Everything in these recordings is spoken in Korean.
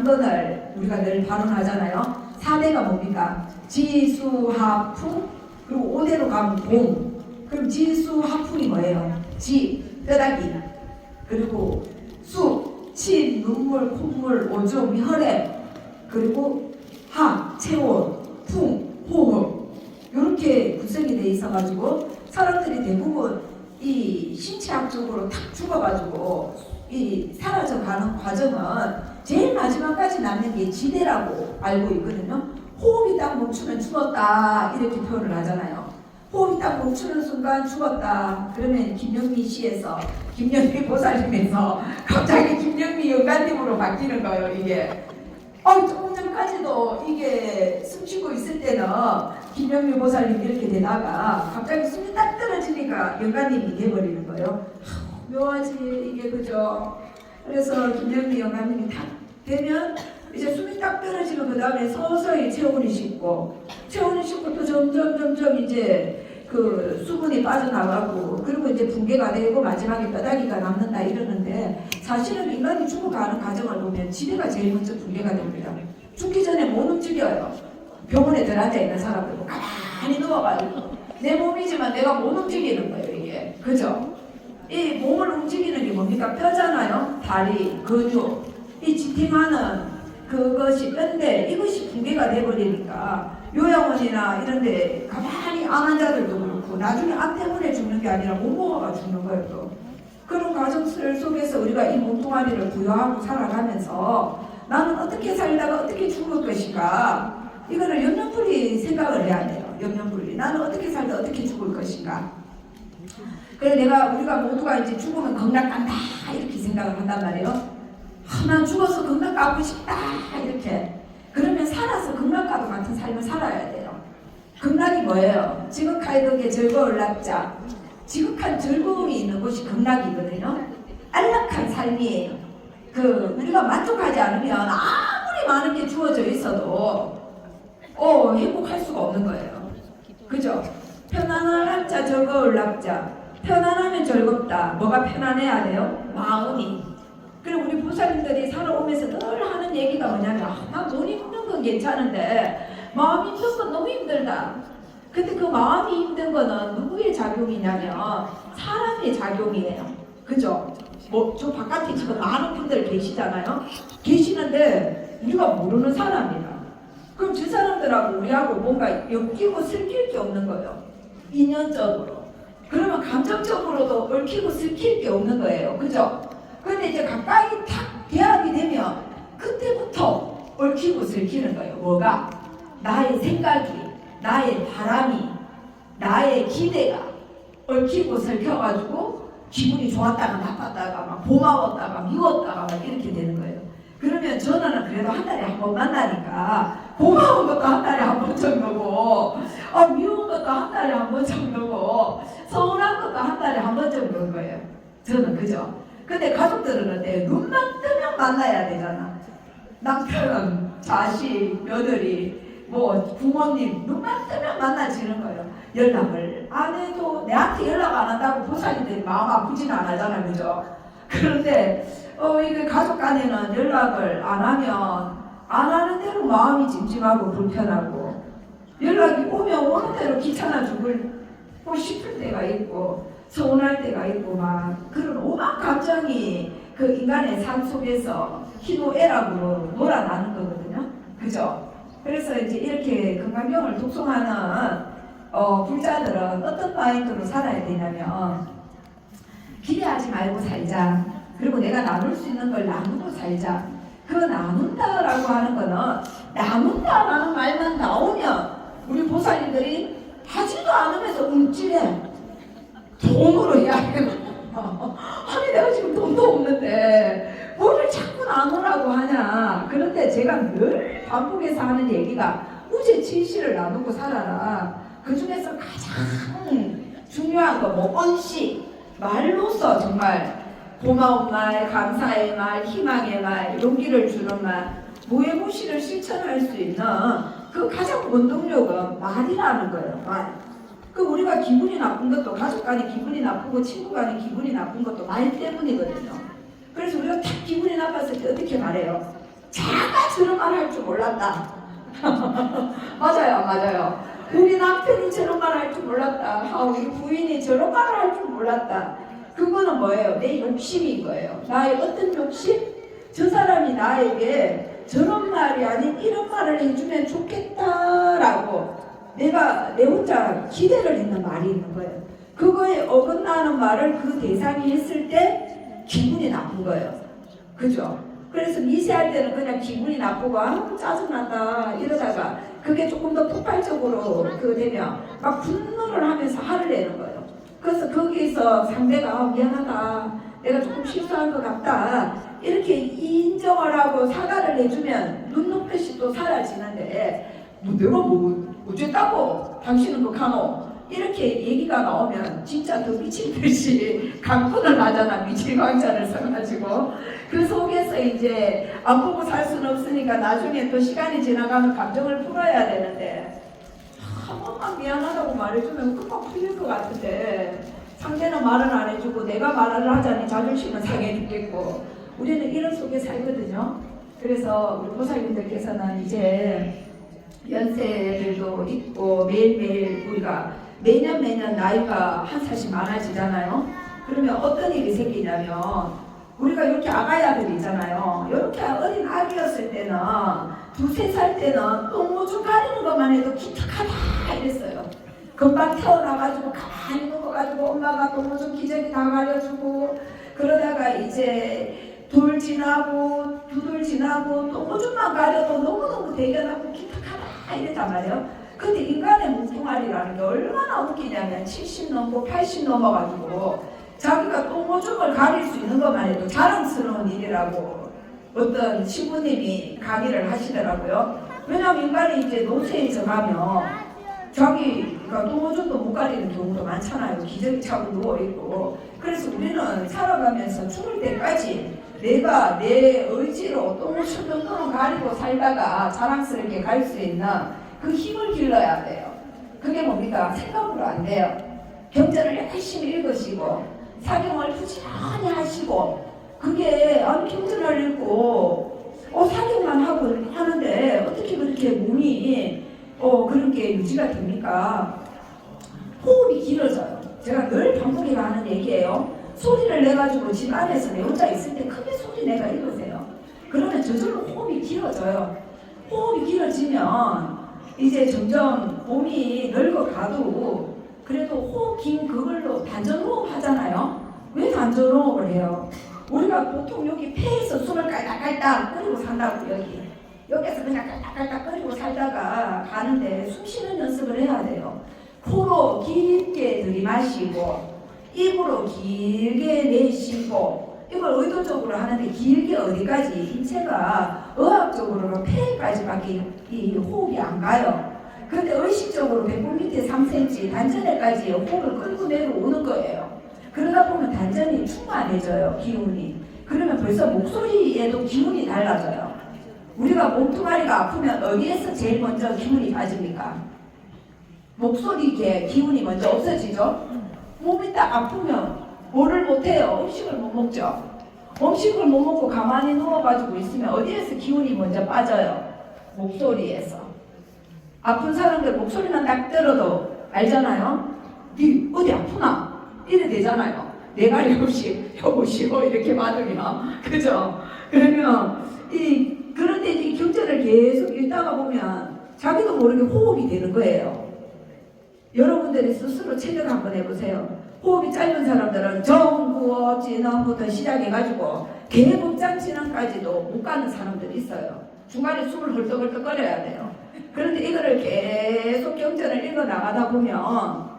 상권을 우리가 늘 발언하잖아요. 4대가 뭡니까? 지수하풍, 그리고 5대로 가면 공. 그럼 지수하풍이 뭐예요? 지, 뼈다귀, 그리고 수, 침, 눈물, 콧물, 오줌, 혈액, 그리고 하, 체온, 풍, 호흡, 이렇게 구성이 돼 있어가지고 사람들이 대부분 이 신체학적으로 탁 죽어가지고 이 사라져가는 과정은 제일 마지막까지 남는 게 지대라고 알고 있거든요. 호흡이 딱 멈추면 죽었다 이렇게 표현을 하잖아요. 호흡이 딱 멈추는 순간 죽었다. 그러면 김영미 씨에서 김영미 보살님에서 갑자기 김영미 영가님으로 바뀌는 거예요. 이게 조금 전까지도 이게 숨쉬고 있을 때는 김영미 보살님 이렇게 되다가 갑자기 숨이 딱 떨어지니까 영가님이 돼버리는 거예요. 묘하지 이게, 그죠? 그래서 김영미 영가님이 딱 되면 이제 숨이 딱 떨어지면 그 다음에 서서히 체온이 식고 또 점점 이제 그 수분이 빠져나가고 그리고 이제 붕괴가 되고 마지막에 뼈다귀가 남는다 이러는데, 사실은 인간이 죽어가는 과정을 보면 지대가 제일 먼저 붕괴가 됩니다. 죽기 전에 못 움직여요. 병원에 들어앉아 있는 사람들 가만히 누워가지고 내 몸이지만 내가 못 움직이는 거예요. 이게, 그죠? 이 몸을 움직이는 게 뭡니까? 뼈잖아요. 다리, 근육, 이 지탱하는 그것이 뼈인데 이것이 붕괴가 돼버리니까 요양원이나 이런데 가만히 안 환자들도 그렇고 나중에 암 때문에 죽는 게 아니라 못 먹어가 죽는 거예요. 또 그런 과정들 속에서 우리가 이 몸뚱아리를 부여하고 살아가면서 나는 어떻게 살다가 어떻게 죽을 것인가, 이거를 옆면풀이 생각을 해야 돼요. 옆면풀이 나는 어떻게 살다 어떻게 죽을 것인가. 그래 우리가 모두가 이제 죽으면 극락간다 이렇게 생각을 한단 말이에요. 난 죽어서 극락 가고 싶다 이렇게. 그러면 살아서 극락과도 같은 삶을 살아야 돼요. 극락이 뭐예요? 지극하게 덕에 즐거울 낙자. 지극한 즐거움이 있는 곳이 극락이거든요. 안락한 삶이에요. 우리가 만족하지 않으면 아무리 많은 게 주어져 있어도 행복할 수가 없는 거예요. 그죠? 편안한 낙자, 즐거울 낙자. 편안하면 즐겁다. 뭐가 편안해야 돼요? 마음이. 그리고 우리 보살님들이 살아오면서 늘 하는 얘기가 뭐냐면 나 돈 힘든 건 괜찮은데 마음 힘든 건 너무 힘들다. 근데 그 마음이 힘든 거는 누구의 작용이냐면 사람의 작용이에요. 그죠? 저 바깥에 지금 많은 분들 계시잖아요. 계시는데 우리가 모르는 사람이다. 그럼 저 사람들하고 우리하고 뭔가 엮이고 슬킬 게 없는 거예요. 인연적으로. 그러면 감정적으로도 얽히고 슬킬 게 없는 거예요. 그죠? 근데 이제 가까이 탁 대합이 되면 그때부터 얽히고 슬키는 거예요. 뭐가? 나의 생각이, 나의 바람이, 나의 기대가 얽히고 슬켜가지고 기분이 좋았다가 나빴다가 막 고마웠다가 미웠다가 막 이렇게 되는 거예요. 그러면 전화는 그래도 한 달에 한 번 만나니까 고마운 것도 한 달에 한 번 정도고 미운 것도 한 달에 한 번 정도고 서운한 것도 한 달에 한 번 정도인 거예요. 저는, 그죠? 근데 가족들은 어때요? 눈만 뜨면 만나야 되잖아. 남편, 자식, 며느리, 부모님 눈만 뜨면 만나지는 거예요. 연락을 안 해도 내한테 연락 안 한다고 보살님들이 마음 아프지는 안 하잖아요. 그죠? 그런데 이게 가족 간에는 연락을 안 하면 안 하는 대로 마음이 찜찜하고 불편하고, 연락이 오면 오는 대로 귀찮아 죽고 싶을 때가 있고 서운할 때가 있고 막 그런 오만 감정이 그 인간의 삶 속에서 희노애락으로 놀아나는 거거든요. 그죠? 그래서 이제 이렇게 건강경을 독송하는 불자들은 어떤 마인드로 살아야 되냐면 기대하지 말고 살자. 그리고 내가 나눌 수 있는 걸 나누고 살자. 그 나눈다라고 하는 거는 나눈다라는 말만 나오면 우리 보살님들이 하지도 않으면서 움찔해. 돈으로 이야기를 아니 내가 지금 돈도 없는데 뭐를 자꾸 나누라고 하냐. 그런데 제가 늘 반복해서 하는 얘기가 우제 진실을 나누고 살아라. 그 중에서 가장 중요한 거 언시, 말로서 정말 고마운 말, 감사의 말, 희망의 말, 용기를 주는 말, 무해무시를 실천할 수 있는 그 가장 원동력은 말이라는 거예요. 말. 우리가 기분이 나쁜 것도, 가족 간에 기분이 나쁘고 친구 간에 기분이 나쁜 것도 말 때문이거든요. 그래서 우리가 딱 기분이 나빴을 때 어떻게 말해요? 작아 저런 말 할 줄 몰랐다. 맞아요, 맞아요. 우리 남편이 저런 말 할 줄 몰랐다. 우리 부인이 저런 말을 할 줄 몰랐다. 그거는 뭐예요? 내 욕심인 거예요. 나의 어떤 욕심? 저 사람이 나에게 저런 말이 아닌 이런 말을 해주면 좋겠다라고 내가 내 혼자 기대를 했는 말이 있는 거예요. 그거에 어긋나는 말을 그 대상이 했을 때 기분이 나쁜 거예요. 그죠? 그래서 미세할 때는 그냥 기분이 나쁘고 짜증난다 이러다가 그게 조금 더 폭발적으로 되면 막 분노를 하면서 화를 내는 거예요. 그래서 거기서 상대가 미안하다, 내가 조금 실수한 것 같다 이렇게 인정을 하고 사과를 해주면 눈높이시 또 사라지는데 내가 뭐 어쨌다고 당신은 그카노 이렇게 얘기가 나오면 진짜 더 미친 듯이 강권을 하잖아. 미칠광자를 써가지고 그 속에서 이제 안 보고 살 수는 없으니까 나중에 또 시간이 지나가면 감정을 풀어야 되는데 한 번만 미안하다고 말해주면 금방 풀릴 것 같은데 상대는 말을 안 해주고 내가 말을 하자니 자존심은 상해 죽겠고 우리는 이런 속에 살거든요. 그래서 우리 보살님들께서는 이제 연세들도 있고 매일매일 우리가 매년 나이가 한 살씩 많아지잖아요. 그러면 어떤 일이 생기냐면 우리가 이렇게 아가야들이 있잖아요. 이렇게 어린 아기였을 때는 2-3살 때는 똥오줌 가리는 것만 해도 기특하다 이랬어요. 금방 태어나가지고 가만히 누워가지고 엄마가 똥오줌 기저귀 다 가려주고 그러다가 이제 돌 지나고 2돌 지나고 똥오줌만 가려도 너무너무 대견하고 기특하다 이랬단 말이에요. 근데 인간의 뭉뚱아리라는 게 얼마나 웃기냐면 70 넘고 80 넘어가지고 자기가 똥오줌을 가릴 수 있는 것만 해도 자랑스러운 일이라고 어떤 신부님이 강의를 하시더라고요. 왜냐하면 인간이 이제 노쇠해서 가면 자기가 똥오줌도 못 가리는 경우도 많잖아요. 기저귀 차고 누워있고. 그래서 우리는 살아가면서 죽을 때까지 내가 내 의지로 똥오줌 정도는 가리고 살다가 자랑스럽게 갈 수 있는 그 힘을 길러야 돼요. 그게 뭡니까? 생각으로 안 돼요. 경전을 열심히 읽으시고 사경을 부지런히 하시고 그게 경전을 읽고 사경만 하고 하는데 어떻게 그렇게 몸이 그렇게 유지가 됩니까? 호흡이 길어져요. 제가 늘 반복해가 하는 얘기예요. 소리를 내가지고 집 안에서 내 혼자 있을 때 크게 소리 내가 읽으세요. 그러면 저절로 호흡이 길어져요. 호흡이 길어지면 이제 점점 몸이 늙어가도 그래도 호흡 긴 그걸로 단전호흡 하잖아요. 왜 단전호흡을 해요? 우리가 보통 여기 폐에서 숨을 깔딱깔딱 끓이고 산다고 여기에서 그냥 깔딱깔딱 끓이고 살다가 가는데 숨 쉬는 연습을 해야 돼요. 코로 깊게 들이마시고 입으로 길게 내쉬고 이걸 의도적으로 하는데 길게 어디까지 인체가 의학적으로는 폐까지밖에 이 호흡이 안 가요. 그런데 의식적으로 배꼽 밑에 3cm 단전에까지 호흡을 끌고 내려오는 거예요. 그러다 보면 단전이 충만해져요. 기운이. 그러면 벌써 목소리에도 기운이 달라져요. 우리가 몸뚱아리가 아프면 어디에서 제일 먼저 기운이 빠집니까? 목소리에 기운이 먼저 없어지죠. 몸이 딱 아프면 뭐를 못해요? 음식을 못 먹죠. 음식을 못 먹고 가만히 누워가지고 있으면 어디에서 기운이 먼저 빠져요? 목소리에서. 아픈 사람들 목소리만 딱 들어도 알잖아요. 니 어디 아프나? 이래 되잖아요. 내가리 없이 여보시오 이렇게 받으면 그죠? 그러면 그런데 이 경전을 계속 읽다가 보면 자기도 모르게 호흡이 되는 거예요. 여러분들이 스스로 체득 한번 해보세요. 호흡이 짧은 사람들은 정구어 진원부터 시작해가지고 개복장 진원까지도 못 가는 사람들이 있어요. 중간에 숨을 헐떡헐떡 거려야 돼요. 그런데 이거를 계속 경전을 읽어 나가다 보면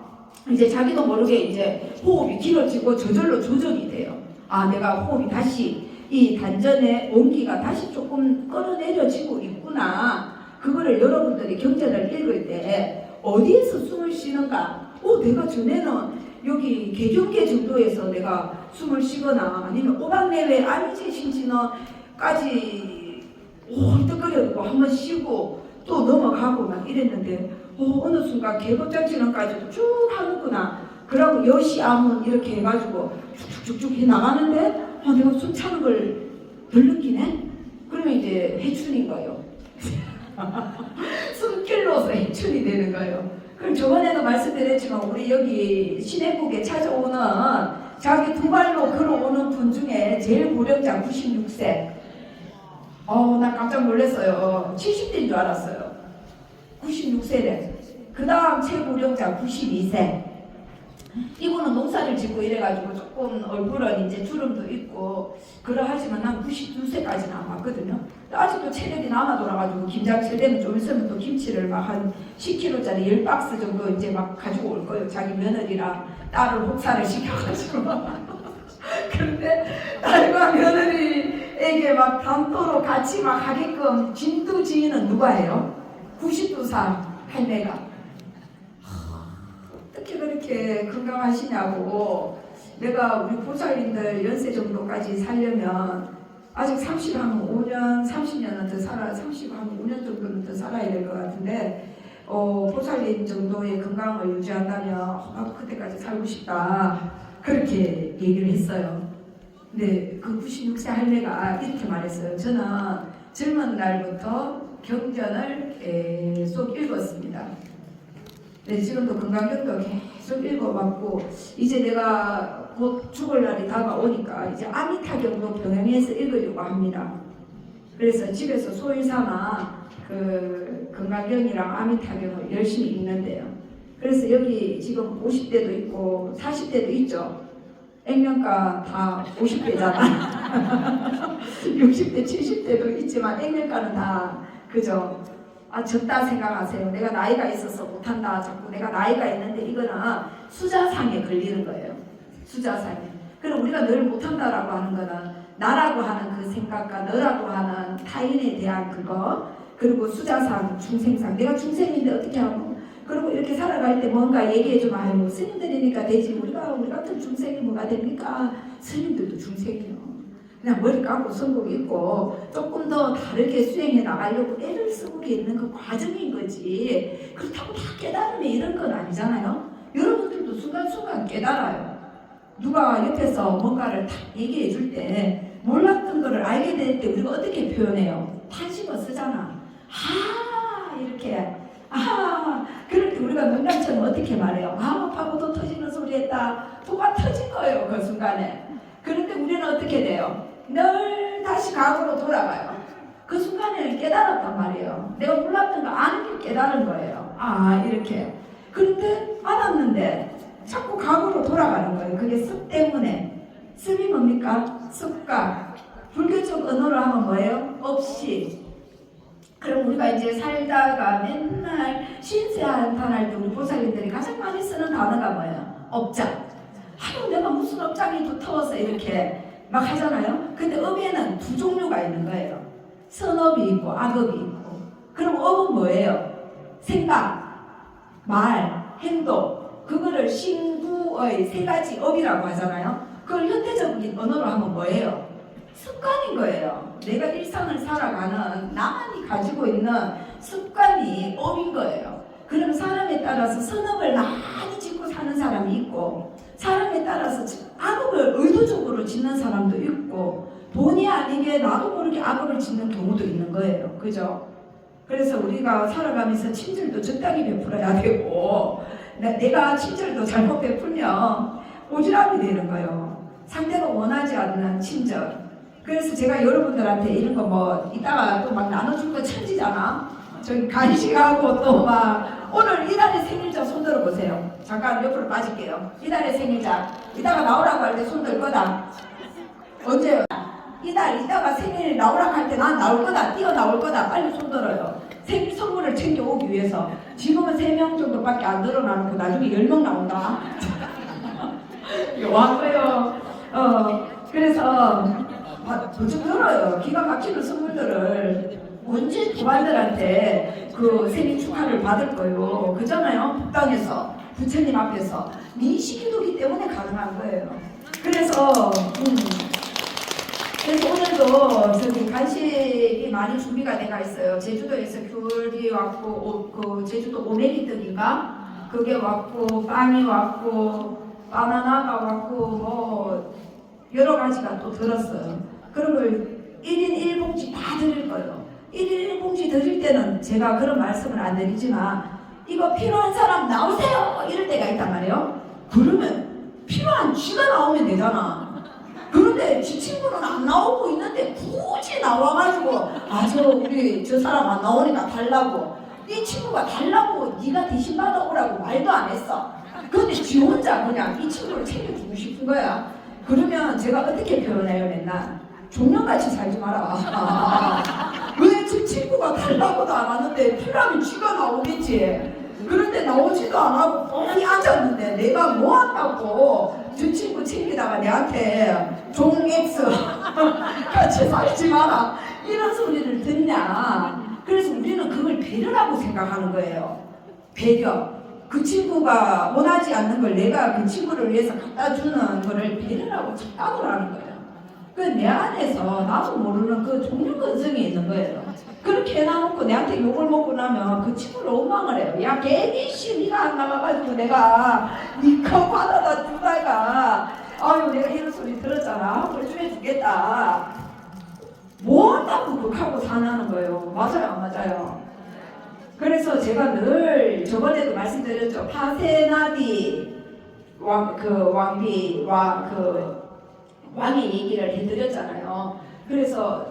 이제 자기도 모르게 이제 호흡이 길어지고 저절로 조정이 돼요. 아, 내가 호흡이 다시 이 단전의 온기가 다시 조금 끌어내려지고 있구나. 그거를 여러분들이 경전을 읽을 때 어디에서 숨을 쉬는가? 내가 전에는 여기 개경계 정도에서 내가 숨을 쉬거나 아니면 오박내외 아미제신진어까지 헐떡거려고 한번 쉬고 또 넘어가고 막 이랬는데 어느 순간 개복장진원까지도 쭉 하는구나. 그러고 여시아문 이렇게 해가지고 쭉쭉쭉쭉 해 나가는데 내가 숨 차는 걸 덜 느끼네? 그래 그러면 이제 해춘인 거예요. 손길로서 해춘이 되는 거예요. 그럼 저번에도 말씀드렸지만 우리 여기 시내국에 찾아오는 자기 두 발로 걸어오는 분 중에 제일 고령자 96세. 나 깜짝 놀랐어요. 70대인 줄 알았어요. 96세래. 그 다음 최고령자 92세. 이분은 농사를 짓고 이래가지고 조금 얼굴은 이제 주름도 있고 그러하지만 난 92세까지는 안 봤거든요. 아직도 체력이 남아 돌아가지고 김장철 되면 좀 있으면 또 김치를 막 한 10kg짜리 10박스 정도 이제 막 가지고 올 거예요. 자기 며느리랑 딸을 혹사를 시켜가지고. 그런데 딸과 며느리에게 막 담도로 같이 막 하게끔 진두지인은 누가 해요? 92살 할매가. 어떻게 그렇게 건강하시냐고. 내가 우리 보살님들 연세 정도까지 살려면 아직 35년, 30년은 더 살아, 35년 정도는 더 살아야 될 것 같은데 보살님 정도의 건강을 유지한다면 그때까지 살고 싶다. 그렇게 얘기를 했어요. 근데 그 96세 할매가 이렇게 말했어요. 저는 젊은 날부터 경전을 계속 읽었습니다. 네, 지금도 건강경도 계속 읽어봤고 이제 내가 곧 죽을 날이 다가오니까 이제 아미타경도 병행해서 읽으려고 합니다. 그래서 집에서 소위삼아 그 건강경이랑 아미타경을 열심히 읽는데요. 그래서 여기 지금 50대도 있고 40대도 있죠. 액면가 다 50대잖아. 60대, 70대도 있지만 액면가는 다 그죠. 적다 생각하세요. 내가 나이가 있어서 못한다. 자꾸 내가 나이가 있는데 이거는 수자상에 걸리는 거예요. 수자상에. 그럼 우리가 늘 못한다라고 하는 거는 나라고 하는 그 생각과 너라고 하는 타인에 대한 그거, 그리고 수자상, 중생상. 내가 중생인데 어떻게 하고, 그리고 이렇게 살아갈 때 뭔가 얘기해주면 아유 스님들이니까 되지. 우리 같은 중생이 뭐가 됩니까? 스님들도 중생이요. 그냥 머리 감고 선복 입고 조금 더 다르게 수행해 나가려고 애를 쓰고 있는 그 과정인 거지. 그렇다고 다 깨달으면 이런 건 아니잖아요. 여러분들도 순간순간 깨달아요. 누가 옆에서 뭔가를 딱 얘기해 줄 때 몰랐던 거를 알게 될 때 우리가 어떻게 표현해요? 탄식어 쓰잖아. 이렇게 그럴 때 우리가 농담처럼 어떻게 말해요? 파고도 터지는 소리 했다. 도가 터진 거예요. 그 순간에. 그런데 우리는 어떻게 돼요? 늘 다시 과거로 돌아가요. 그 순간에는 깨달았단 말이에요. 내가 몰랐던 거 아는 게 깨달은 거예요. 이렇게. 그런데 알았는데 자꾸 과거로 돌아가는 거예요. 그게 습 때문에. 습이 뭡니까? 습관. 불교적 언어로 하면 뭐예요? 없이. 그럼 우리가 이제 살다가 맨날 신세한탄할 때 우리 보살님들이 가장 많이 쓰는 단어가 뭐예요? 업장. 내가 무슨 업장이 두터워서 이렇게 막 하잖아요. 근데 업에는 두 종류가 있는 거예요. 선업이 있고 악업이 있고. 그럼 업은 뭐예요? 생각, 말, 행동. 그거를 신구의 세 가지 업이라고 하잖아요. 그걸 현대적인 언어로 하면 뭐예요? 습관인 거예요. 내가 일상을 살아가는 나만이 가지고 있는 습관이 업인 거예요. 그럼 사람에 따라서 선업을 많이 짓고 사는 사람이 있고 사람에 따라서 악업을 의도적으로 짓는 사람도 있고 본의 아니게 나도 모르게 악업을 짓는 경우도 있는 거예요. 그죠? 그래서 우리가 살아가면서 친절도 적당히 베풀어야 되고 내가 친절도 잘못 베풀면 오지랖이 되는 거예요. 상대가 원하지 않는 친절. 그래서 제가 여러분들한테 이런 거 뭐 이따가 또 막 나눠줄 거 천지잖아. 저기 간식하고 또 막 오늘 이달의 생일자 손 들어보세요. 잠깐 옆으로 빠질게요. 이달의 생일자. 이따가 나오라고 할 때 손 들 거다. 언제요? 이따가 생일 나오라고 할 때 난 나올 거다. 뛰어나올 거다. 빨리 손 들어요. 생일 선물을 챙겨오기 위해서. 지금은 3명 정도밖에 안 늘어나놓고 나중에 10명 나온다. 요한거요. 그래서 좀 들어요. 기가 막히는 선물들을 언제 부관들한테 그 생일 축하를 받을 거요. 그잖아요. 북당에서 부처님 앞에서 민식이도기 때문에 가능한 거예요. 그래서 오늘도 저기 간식이 많이 준비가 돼가 있어요. 제주도에서 귤이 왔고 그 제주도 오메기떡인가 그게 왔고 빵이 왔고 바나나가 왔고 뭐 여러 가지가 또 들었어요. 그런 걸 1인 1봉지 다 드리려고 거예요. 1인 1봉지 드릴 때는 제가 그런 말씀을 안 드리지만 이거 필요한 사람 나오세요 이럴 때가 있단 말이에요. 그러면 필요한 쥐가 나오면 되잖아. 그런데 지 친구는 안 나오고 있는데 굳이 나와가지고 우리 저 사람 안 나오니까 달라고, 네 친구가 달라고 네가 대신 받아오라고 말도 안 했어. 근데 지 혼자 그냥 이 친구를 챙겨주고 싶은 거야. 그러면 제가 어떻게 표현해요? 맨날 종년같이 살지 마라. 왜 저 친구가 달라고도 안 하는데 필요하면 쥐가 나오겠지. 그런데 나오지도 안 하고 뻔히 앉았는데 내가 뭐 한다고 저 친구 챙기다가 내한테 종X 같이 살지 마라 이런 소리를 듣냐. 그래서 우리는 그걸 배려라고 생각하는 거예요. 배려. 그 친구가 원하지 않는 걸 내가 그 친구를 위해서 갖다 주는 거를 배려라고 착각을 하는 거예요. 그 내 안에서 나도 모르는 그 종류건성이 있는 거예요. 그렇게 해놔놓고 내한테 욕을 먹고 나면 그 친구를 원망을 해요. 야 개니씨 니가 안 나가가지고 내가 니거 받아다 주다가 내가 이런 소리 들었잖아. 그걸 좀 해주겠다. 뭐 한다고 그렇게 사냐는 거예요. 맞아요 안 맞아요? 그래서 제가 늘 저번에도 말씀드렸죠. 파세나디 왕의 얘기를 해드렸잖아요. 그래서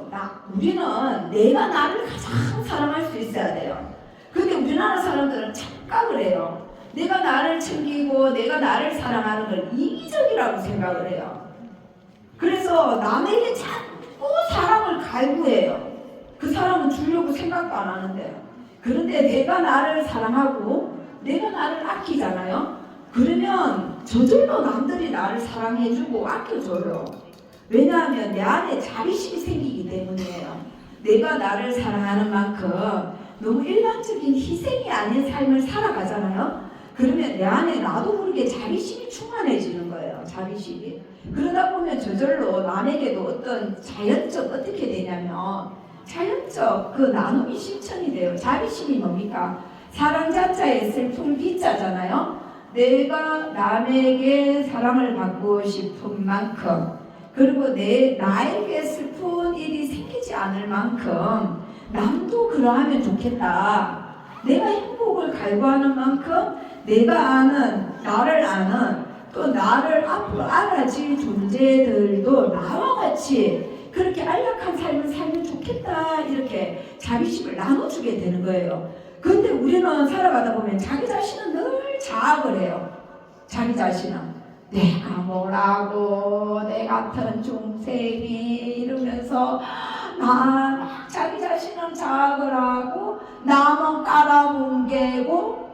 우리는 내가 나를 가장 사랑할 수 있어야 돼요. 근데 우리나라 사람들은 착각을 해요. 내가 나를 챙기고 내가 나를 사랑하는 걸 이기적이라고 생각을 해요. 그래서 남에게 자꾸 사랑을 갈구해요. 그 사람은 주려고 생각도 안 하는데. 그런데 내가 나를 사랑하고 내가 나를 아끼잖아요. 그러면 저절로 남들이 나를 사랑해주고 아껴줘요. 왜냐하면 내 안에 자비심이 생기기 때문이에요. 내가 나를 사랑하는 만큼 너무 일반적인 희생이 아닌 삶을 살아가잖아요. 그러면 내 안에 나도 모르게 자비심이 충만해지는 거예요. 자비심이. 그러다 보면 저절로 남에게도 어떤 자연적 어떻게 되냐면 자연적 그 나눔이 실천이 돼요. 자비심이 뭡니까? 사랑 자자에 슬픔 비자잖아요. 내가 남에게 사랑을 받고 싶은 만큼, 그리고 나에게 슬픈 일이 생기지 않을 만큼 남도 그러하면 좋겠다. 내가 행복을 갈구하는 만큼 내가 나를 아는 또 나를 앞으로 알아질 존재들도 나와 같이 그렇게 안락한 삶을 살면 좋겠다. 이렇게 자비심을 나눠주게 되는 거예요. 근데 우리는 살아가다 보면 자기 자신은 늘 자학을 해요. 자기 자신은 내가 뭐라고 내 같은 중생이 이러면서 자기 자신은 자학을 하고 남은 깔아뭉개고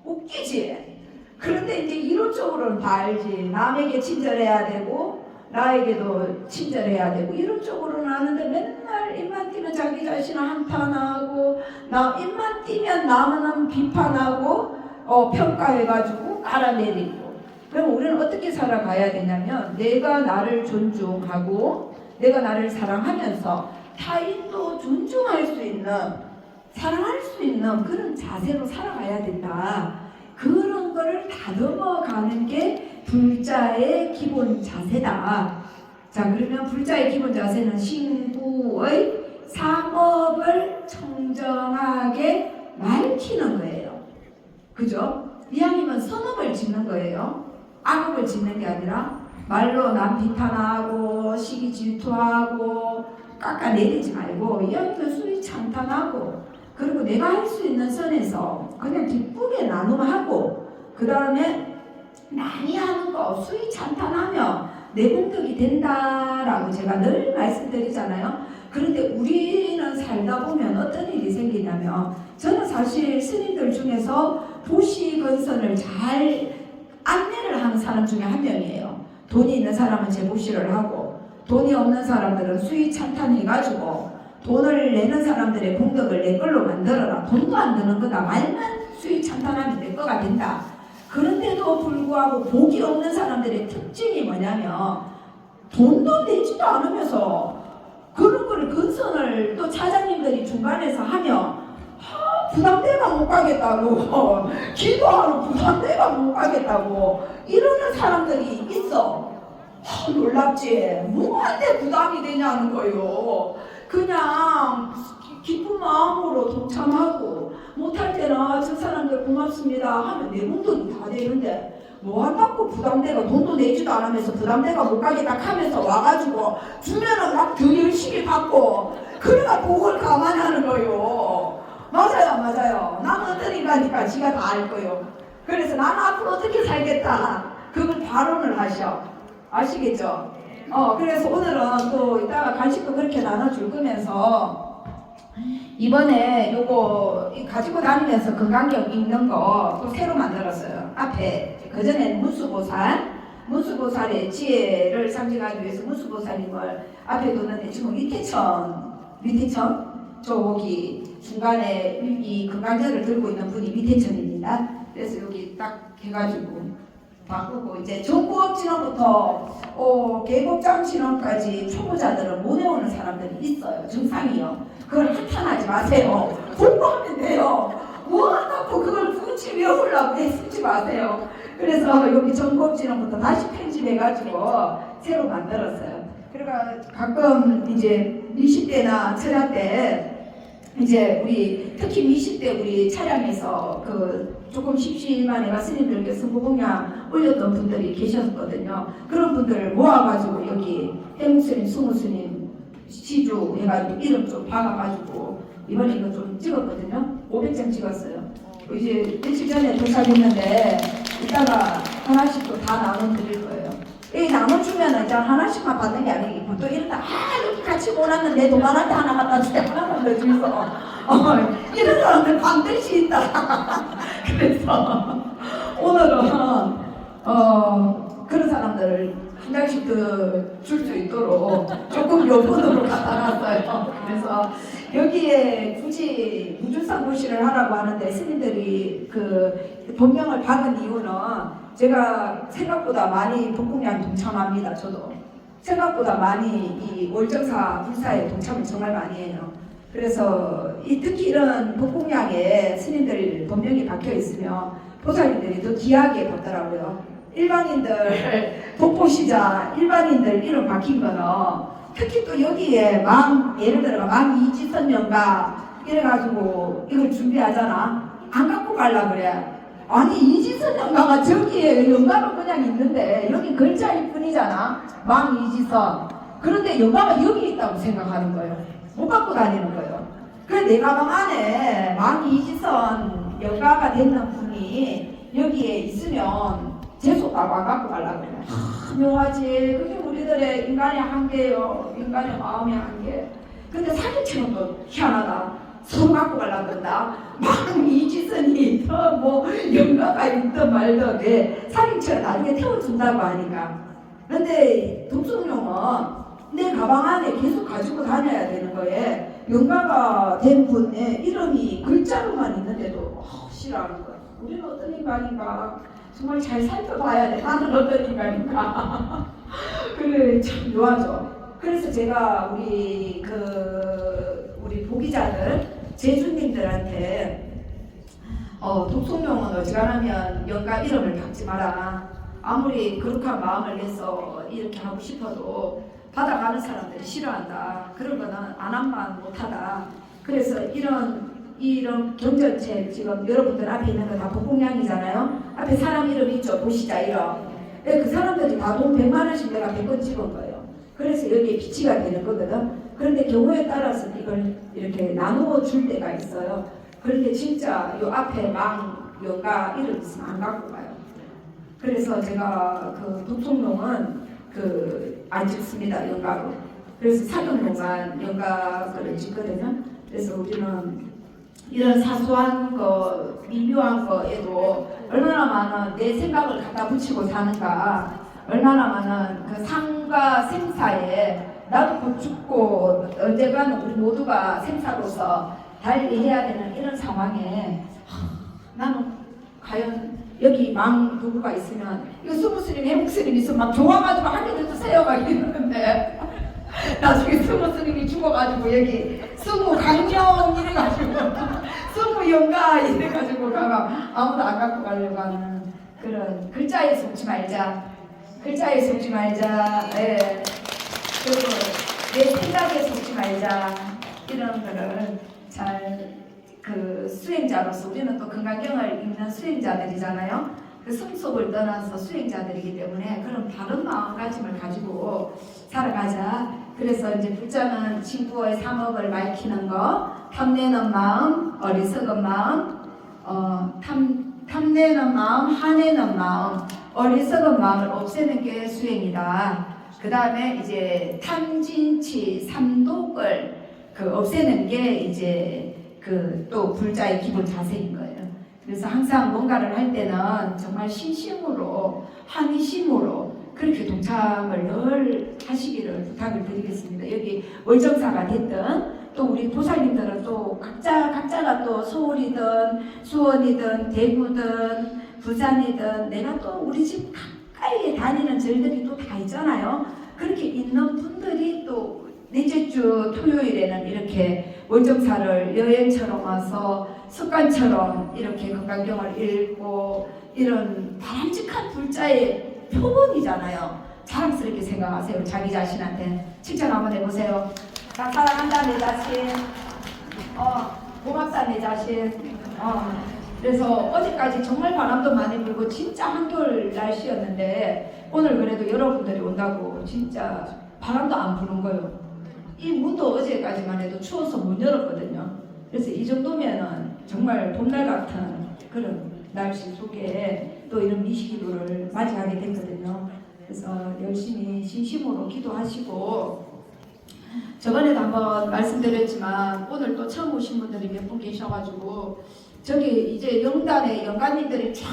웃기지. 그런데 이제 이론적으로는 다 알지. 남에게 친절해야 되고 나에게도 친절해야 되고 이론적으로는 아는데 맨날 입만 띄면 자기 자신을 한탄하고 입만 띄면 남은 비판하고 평가해가지고 깔아내리고. 그럼 우리는 어떻게 살아가야 되냐면 내가 나를 존중하고 내가 나를 사랑하면서 타인도 존중할 수 있는 사랑할 수 있는 그런 자세로 살아가야 된다. 그런 거를 다듬어가는 게 불자의 기본 자세다. 자, 그러면 불자의 기본 자세는 신구의 상업을 청정하게 밝히는 거예요. 그죠? 이왕이면 선업을 짓는 거예요. 악업을 짓는 게 아니라 말로 남 비판하고 시기 질투하고 깎아내리지 말고 이왕이면 수위 찬탄하고 그리고 내가 할 수 있는 선에서 그냥 기쁘게 나눔하고 그 다음에 남이 하는 거 수위 찬탄하며 내 공덕이 된다라고 제가 늘 말씀드리잖아요. 그런데 우리는 살다 보면 어떤 일이 생기냐면 저는 사실 스님들 중에서 보시건선을 잘 안내를 하는 사람 중에 한 명이에요. 돈이 있는 사람은 재보시를 하고 돈이 없는 사람들은 수위 찬탄해가지고 돈을 내는 사람들의 공덕을 내 걸로 만들어라. 돈도 안 드는 거다. 말만 수익 찬탄하면 내 거가 된다. 그런데도 불구하고 복이 없는 사람들의 특징이 뭐냐면 돈도 내지도 않으면서 그런 거를 건선을 또 차장님들이 중간에서 하면 부담대가 못 가겠다고 기도하러 부담대가 못 가겠다고 이러는 사람들이 있어. 놀랍지? 뭐한테 부담이 되냐는 거요. 그냥 마음으로 동참하고 못할 때는 저 사람들 고맙습니다 하면 내 돈도 다 되는데 뭐 한다고 부담대가 돈도 내지도 않으면서 부담대가 못 가겠다 하면서 와가지고 주면은 막 더 열심히 받고 그래가 그걸 가만히 하는 거요. 맞아요. 나는 어떤 인간이니까 지가 다 알 거요. 그래서 나는 앞으로 어떻게 살겠다 그걸 발언을 하셔. 아시겠죠? 그래서 오늘은 또 이따가 간식도 그렇게 나눠줄 거면서 이번에 요거 가지고 다니면서 건강경 읽는 거 또 새로 만들었어요. 앞에 그전에는 문수보살의 지혜를 상징하기 위해서 문수보살님을 앞에 두는데 지금 밑에천 저기 중간에 이 건강전을 들고 있는 분이 밑에천입니다. 그래서 여기 딱 해가지고 바꾸고 이제 정부업 진원부터 계급장 진원까지 초보자들은 못 외우는 사람들이 있어요. 정상이요. 그걸 한탄하지 마세요. 공부하면 돼요. 뭐 한다고 그걸 굳이 외우려고 애쓰지 마세요. 그래서 여기 정부업 진원부터 다시 편집해가지고 새로 만들었어요. 그러니까 가끔 이제 20대나 차량 때 이제 우리 특히 20대 우리 차량에서 그 조금 심심하니까 스님들께 성부공양 올렸던 분들이 계셨거든요. 그런 분들을 모아가지고 여기 해묵스님, 수무스님 시주 해가지고 이름 좀 박아가지고 이번에 이거 좀 찍었거든요. 500장 찍었어요. 이제 며칠 전에 도착했는데 이따가 하나씩 또 다 나눠 드릴 거예요. 이 나눠주면 이제 하나씩만 받는 게 아니고 또 이러다 여기 같이 모았는데 동안한테 하나 갖다 주대 하나만 더 주소. 이런 사람들 반드시 있다. 그래서 오늘은 그런 사람들을 한 장씩 줄 수 있도록 조금 요번으로 갖다 놨어요. 그래서 여기에 굳이 무주상 고시를 하라고 하는데 스님들이 그 본명을 박은 이유는 제가 생각보다 많이 법국량에 동참합니다. 저도 생각보다 많이 이 월정사 불사에 동참을 정말 많이 해요. 그래서 특히 이런 법국량에 스님들 본명이 박혀 있으면 보살님들이 더 귀하게 보더라고요. 일반인들 독보시자 일반인들 이름 박힌 거는 특히 또 여기에 예를 들어 이지선명가 이래가지고 이걸 준비하잖아. 안 갖고 갈라 그래. 아니 이지선 연가가 저기에 연가는 그냥 있는데 여기 글자일 뿐이잖아. 이지선. 그런데 연가가 여기 있다고 생각하는 거예요. 못 갖고 다니는 거예요. 그래 내 가방 안에 이지선 연가가 되는 분이 여기에 있으면 재수없다고 안 갖고 가려고 그래. 묘하지. 그게 우리들의 인간의 한계예요. 인간의 마음의 한계. 근데 사기처럼 또 희한하다. 서로 갖고 가려고 그런다. 이지선이 더 뭐 연가가 있든 말든 왜 사기처럼 나중에 태워준다고 하니까. 근데 독성용은 내 가방 안에 계속 가지고 다녀야 되는 거에 연가가 된 분의 이름이 글자로만 있는데도 싫어하는 거야. 우리는 어떤 인간인가 정말 잘 살펴봐야 돼. 나는 어떤 인간인가. 그래 참 묘하죠. 그래서 제가 우리 보기자들 제주님들한테 독성용은 어지간하면 연가 이름을 박지 마라. 아무리 거룩한 마음을 내서 이렇게 하고 싶어도 받아가는 사람들이 싫어한다. 그런 거는 안 한만 못하다. 그래서 이런 경전책 지금 여러분들 앞에 있는 거 다 법공량이잖아요. 앞에 사람 이름 있죠. 보시자 이름. 그 사람들이 다 돈 100만 원씩 내가 100건 찍은 거예요. 그래서 여기에 비치가 되는 거거든. 그런데 경우에 따라서 이걸 이렇게 나누어 줄 때가 있어요. 그런데 진짜 요 앞에 연가 이름 있으면 안 갖고 가요. 그래서 제가 그 독성용은 안 찍습니다. 연가로. 그래서 사경용만 연가를 찍거든요. 그래서 우리는 이런 사소한 거, 미묘한 거에도 얼마나 많은 내 생각을 갖다 붙이고 사는가, 얼마나 많은 그 삶과 생사에 나도 곧 죽고 언젠가는 우리 모두가 생사로서 달리해야 되는 이런 상황에 나는 과연 여기 누구가 있으면 이거 수무스님, 해묵스님 있으면 막 좋아가지고 한개도 주세요 막 이러는데 나중에 수무스님이 죽어가지고 여기 수무 강령 이래가지고 수무 영가 이래가지고 가면 아무도 안 갖고 가려고 하는 그런 글자에 속지 말자. 글자에 속지 말자. 네. 그리고 내 생각에 속지 말자. 이런 거를 잘 그 수행자로서 우리는 또 금강경을 읽는 수행자들이잖아요. 그 성속을 떠나서 수행자들이기 때문에 그런 다른 마음가짐을 가지고 살아가자. 그래서 이제 불자는 친구의 삼업을 밝히는 거, 탐내는 마음, 어리석은 마음, 탐내는 마음, 화내는 마음, 어리석은 마음을 없애는 게 수행이다. 그 다음에 이제 탐진치, 삼독을 없애는 게 이제 또 불자의 기본 자세인 거예요. 그래서 항상 뭔가를 할 때는 정말 신심으로, 환희심으로 그렇게 동참을 늘 하시기를 부탁을 드리겠습니다. 여기 월정사가 됐든 또 우리 보살님들은 또 각자가 또 서울이든 수원이든 대구든 부산이든 내가 또 우리 집 가까이에 다니는 절들이 또 다 있잖아요. 그렇게 있는 분들이 또 넷째 주 토요일에는 이렇게 월정사를 여행처럼 와서 습관처럼 이렇게 금강경을 읽고 이런 바람직한 불자의 표본이잖아요. 자랑스럽게 생각하세요. 자기 자신한테 칭찬 한번 해보세요. 나 사랑한다 내 자신. 고맙다 내 자신. 그래서 어제까지 정말 바람도 많이 불고 진짜 한겨울 날씨였는데 오늘 그래도 여러분들이 온다고 진짜 바람도 안 부는 거예요. 이 문도 어제까지만 해도 추워서 못 열었거든요. 그래서 이 정도면은 정말 봄날 같은 그런 날씨 속에 또 이런 미시기도를 맞이하게 됐거든요. 그래서 열심히 진심으로 기도하시고 저번에도 한번 말씀드렸지만 오늘 또 처음 오신 분들이 몇 분 계셔가지고 저기 이제 영단에 영관님들이 쫙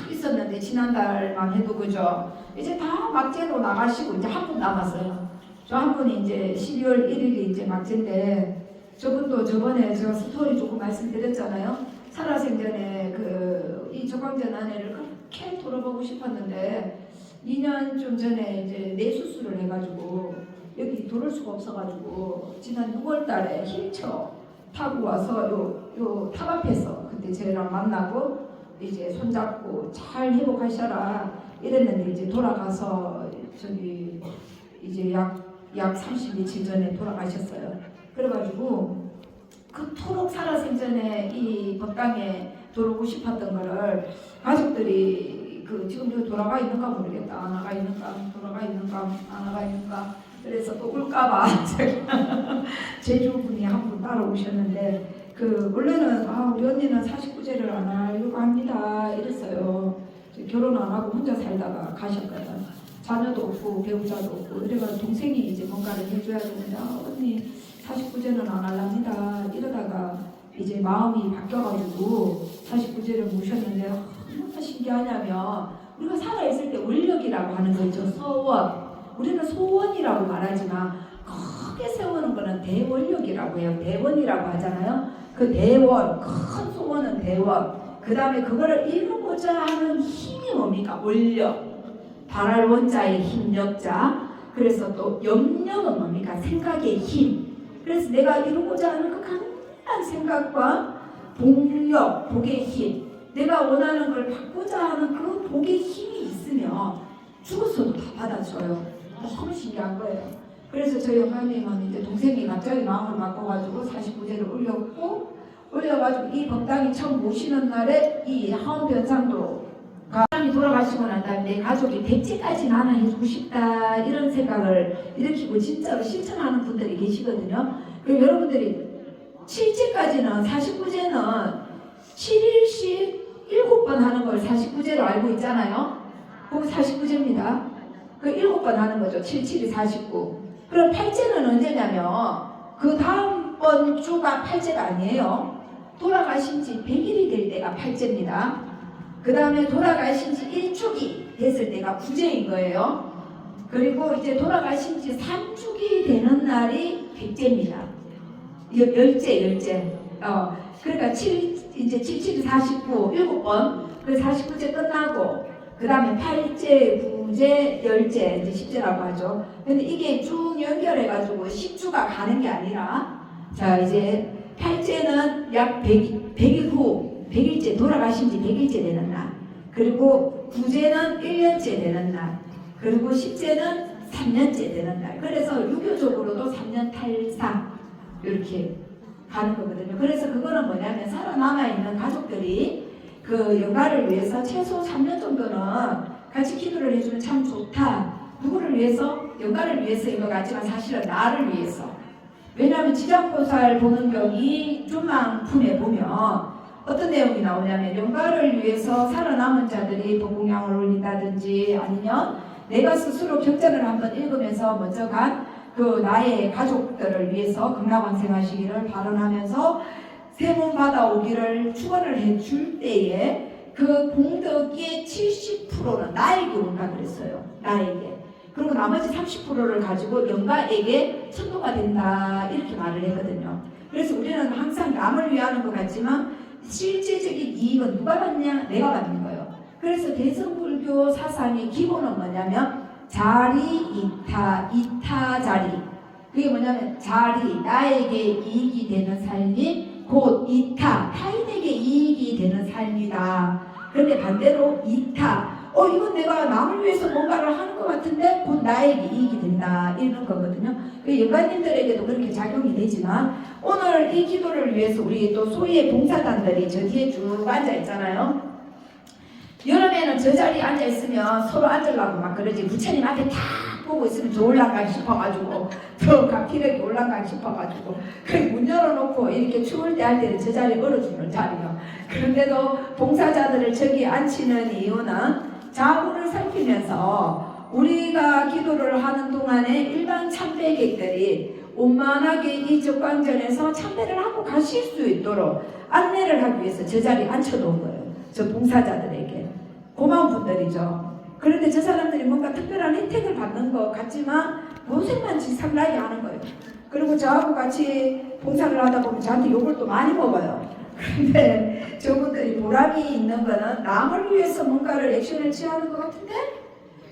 있었는데 지난달만 해도 그죠? 이제 다 막제로 나가시고 이제 한 분 남았어요. 저 한 분이 이제 12월 1일이 이제 막제인데 저분도 저번에 제가 스토리 조금 말씀드렸잖아요. 살아생전에 이 조광전 아내를 그렇게 돌아보고 싶었는데 2년 좀 전에 이제 뇌 수술을 해가지고 여기 돌을 수가 없어가지고 지난 6월달에 휠체어 타고 와서 요 탑 앞에서 그때 저랑 만나고 이제 손잡고 잘 회복하셔라 이랬는데 이제 돌아가서 저기 이제 약 30며칠 전에 돌아가셨어요. 그래가지고 그토록 살아생전에 이 법당에 들어오고 싶었던 거를 가족들이 지금 여기 돌아가 있는가 모르겠다. 안 나가 있는가, 돌아가 있는가, 안 나가 있는가. 그래서 또 울까봐 제주분이 한 분 따라오셨는데 원래는 우리 언니는 49제를 안 하려고 합니다 이랬어요. 결혼 안 하고 혼자 살다가 가셨거든. 자녀도 없고 배우자도 없고 이래가지고 동생이 이제 뭔가를 해줘야 되는데 언니 49제는 안 할랍니다 이러다가 이제 마음이 바뀌어가지고 49제를 모셨는데 얼마나 신기하냐면 우리가 살아있을 때 원력이라고 하는 거 있죠. 소원. 우리는 소원이라고 말하지만 크게 세우는 거는 대원력이라고 해요. 대원이라고 하잖아요. 그 대원, 큰 소원은 대원. 그 다음에 그거를 이루고자 하는 힘이 뭡니까? 원력. 발할 원자의 힘력자. 그래서 또 염력은 뭡니까? 생각의 힘. 그래서 내가 이루고자 하는 그 강한 생각과 복력, 복의 힘. 내가 원하는 걸 받고자 하는 그 복의 힘이 있으면 죽었어도 다 받아줘요. 너무 신기한 거예요. 그래서 저희 영감님은 이제 동생이 갑자기 마음을 바꿔가지고 49제를 올려가지고 이 법당이 처음 모시는 날에 이 하원변상도 사람이 돌아가시고 난 다음에 내 가족이 100제까지는 하나 해주고 싶다 이런 생각을 일으키고 진짜로 실천하는 분들이 계시거든요. 그럼 여러분들이 7제까지는 49제는 7일씩 7번 하는 걸 49제로 알고 있잖아요. 그거 49제입니다. 그 7번 하는 거죠. 7, 7이 49. 그럼 8제는 언제냐면 그 다음번 주가 8제가 아니에요. 돌아가신 지 100일이 될 때가 8제입니다. 그 다음에 돌아가신 지 1주기 됐을 때가 9제인 거예요. 그리고 이제 돌아가신 지 3주기 되는 날이 100제입니다. 10제. 그러니까 7, 7이 49, 7번. 그 49제 끝나고 그 다음에 8제, 9제, 10제, 이제 10제라고 하죠. 근데 이게 쭉 연결해가지고 10주가 가는 게 아니라 자 이제 8제는 약 100일 후 100일째 돌아가신 지 100일째 되는 날. 그리고 9제는 1년째 되는 날. 그리고 10제는 3년째 되는 날. 그래서 유교적으로도 3년 탈상 이렇게 가는 거거든요. 그래서 그거는 뭐냐면 살아남아 있는 가족들이 그 영가를 위해서 최소 3년 정도는 같이 기도를 해주면 참 좋다. 누구를 위해서? 영가를 위해서인 것 같지만 사실은 나를 위해서. 왜냐하면 지장보살 보는 경이 조망품에 보면 어떤 내용이 나오냐면 영가를 위해서 살아남은 자들이 복공양을 올린다든지 아니면 내가 스스로 격전을 한번 읽으면서 먼저 간 그 나의 가족들을 위해서 극락왕생하시기를 발언하면서 세문 받아오기를 축원을 해줄 때에 그 공덕의 70%는 나에게 온다 그랬어요. 나에게. 그리고 나머지 30%를 가지고 영가에게 천도가 된다 이렇게 말을 했거든요. 그래서 우리는 항상 남을 위하는 것 같지만 실제적인 이익은 누가 받냐? 내가 받는 거예요. 그래서 대승불교 사상의 기본은 뭐냐면 자리 이타, 이타 자리. 그게 뭐냐면 자리, 나에게 이익이 되는 삶이 곧 이타, 타인에게 이익이 되는 삶이다. 그런데 반대로 이타, 이건 내가 남을 위해서 뭔가를 하는 것 같은데 곧 나에게 이익이 된다 이런 거거든요. 그 영가님들에게도 그렇게 작용이 되지만 오늘 이 기도를 위해서 우리 또 소위의 봉사단들이 저 뒤에 쭉 앉아 있잖아요. 여름에는 저 자리에 앉아 있으면 서로 앉으려고 막 그러지. 부처님 앞에 탁 보고 있으면 저 올라가 싶어가지고 더 각기력이 올라가 싶어가지고 문 열어놓고 이렇게 추울 때 할 때는 저 자리에 얼어주는 자리요. 그런데도 봉사자들을 저기 앉히는 이유는 자문을 살피면서 우리가 기도를 하는 동안에 일반 참배객들이 원만하게 이 적광전에서 참배를 하고 가실 수 있도록 안내를 하기 위해서 저 자리에 앉혀놓은 거예요. 저 봉사자들에게. 고마운 분들이죠. 그런데 저 사람들이 뭔가 특별한 혜택을 받는 것 같지만 고생만 지상나게 하는 거예요. 그리고 저하고 같이 봉사를 하다 보면 저한테 욕을 또 많이 먹어요. 근데 저분들이 보람이 있는 거는 남을 위해서 뭔가를 액션을 취하는 것 같은데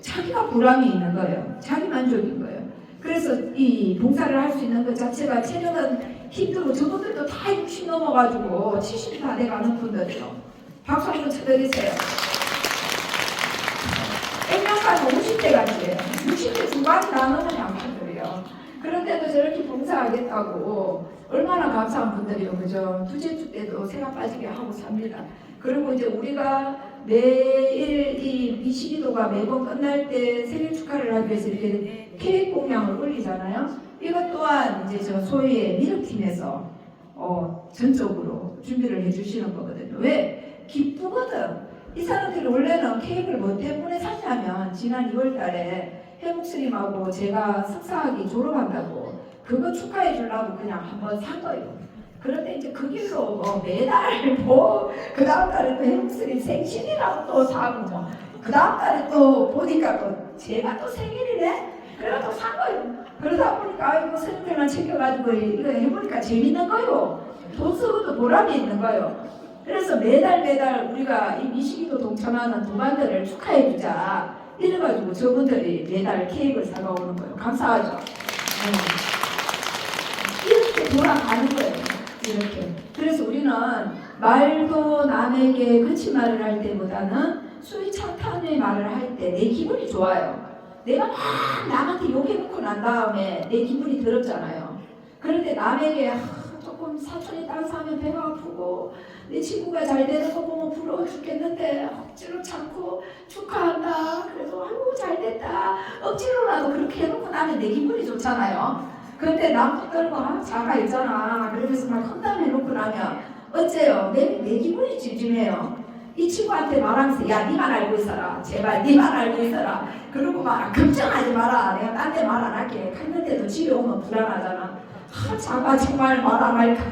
자기가 보람이 있는 거예요. 자기 만족인 거예요. 그래서 이 봉사를 할 수 있는 것 자체가 체력은 힘들고 저분들도 다 60 넘어가지고 70 다 돼가는 분들이요. 박수 한번 쳐드리세요. 액면까지 50대 같이요. 60대 중반이 나누는 양반들이요. 그런데도 저렇게 봉사하겠다고 얼마나 감사한 분들이요. 그죠? 두째 주 때도 새가 빠지게 하고 삽니다. 그리고 이제 우리가 매일 이 미시기도가 매번 끝날 때 생일 축하를 하기 위해서 이렇게 케이크 공양을 올리잖아요. 이것 또한 이제 저 소위의 미륵팀에서 전적으로 준비를 해주시는 거거든요. 왜? 기쁘거든. 이 사람들이 원래는 케이크를 뭐 때문에 샀냐면 지난 2월달에 해묵스님하고 제가 석사학위 졸업한다고 그거 축하해 주려고 그냥 한번 산 거예요. 그런데 이제 그 길로 매달 그 다음 달에 또 해묵스님 생신이라고 또 사고 그 다음 달에 또 보니까 또 제가 또 생일이네. 그래서 또 산 거예요. 그러다 보니까 이거 스님들만 챙겨가지고 이거 해보니까 재밌는 거예요. 돈 쓰고도 보람이 있는 거예요. 그래서 매달 우리가 이 미시기도 동참하는 동반들을 축하해주자 이래가지고 저분들이 매달 케이크를 사가 오는 거예요. 감사하죠. 이렇게 돌아가는 거예요. 이렇게. 그래서 우리는 말도 남에게 거친 말을 할 때보다는 수위 찬탄의 말을 할 때 내 기분이 좋아요. 내가 막 남한테 욕해놓고 난 다음에 내 기분이 더럽잖아요. 그런데 남에게 조금 사촌이 땅 사면 배가 아프고 내 친구가 잘 되는 거 보면 부러워 죽겠는데 억지로 참고 축하한다. 그래도 아이고 잘 됐다. 억지로라도 그렇게 해놓고 나면 내 기분이 좋잖아요. 근데 남 붙들고 자가 있잖아. 그러면서 막 험담 해놓고 나면 어째요? 내 기분이 찜찜해요. 이 친구한테 말하면서 야 니만 알고 있어라. 제발 니만 알고 있어라. 그러고 막 걱정하지 마라. 내가 딴 데 말 안 할게. 갔는데도 집에 오면 불안하잖아. 자가 정말 말 안 할까.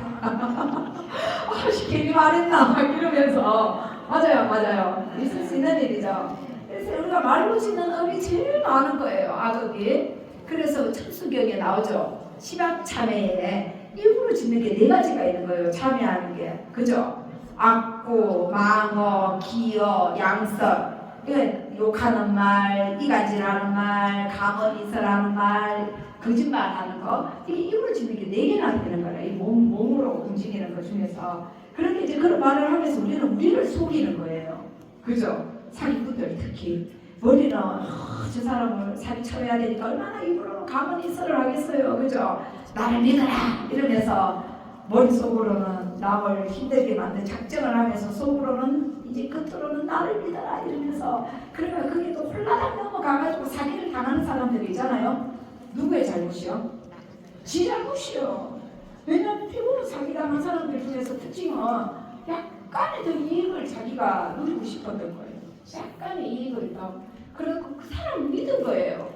괜히 말했나 막 이러면서 맞아요. 있을 수 있는 일이죠. 그래서 우리가 말로 짓는 업이 제일 많은 거예요. 악업이. 그래서 천수경에 나오죠. 시박참회에 일부러 짓는 게 4가지가 있는 거예요. 참회하는 게. 그죠? 악고, 망어, 기어, 양설. 이건 욕하는 말, 이간질하는 말, 가머니설하는 말, 거짓말하는 거. 이게 일부러 짓는 게 4개나 되는 거예요. 이 몸으로 움직이는 것 중에서. 그런데 이제 그런 말을 하면서 우리는 우리를 속이는 거예요. 그죠? 사기꾼들 특히. 머리는 저 사람을 사기쳐야 되니까 얼마나 일부러 가만히 있어를 하겠어요. 그죠? 나를 믿어라 이러면서 머릿속으로는 남을 힘들게 만든 작정을 하면서 속으로는 이제 끝으로는 나를 믿어라 이러면서 그러니까 그게 또 홀라당 넘어가가지고 사기를 당하는 사람들이 있잖아요. 누구의 잘못이요? 지 잘못이요. 왜냐하면 대부분 사기당한 사람들 중에서 특징은 약간의 더 이익을 자기가 누리고 싶었던 거예요. 약간의 이익을 더. 그래서 그 사람을 믿은 거예요.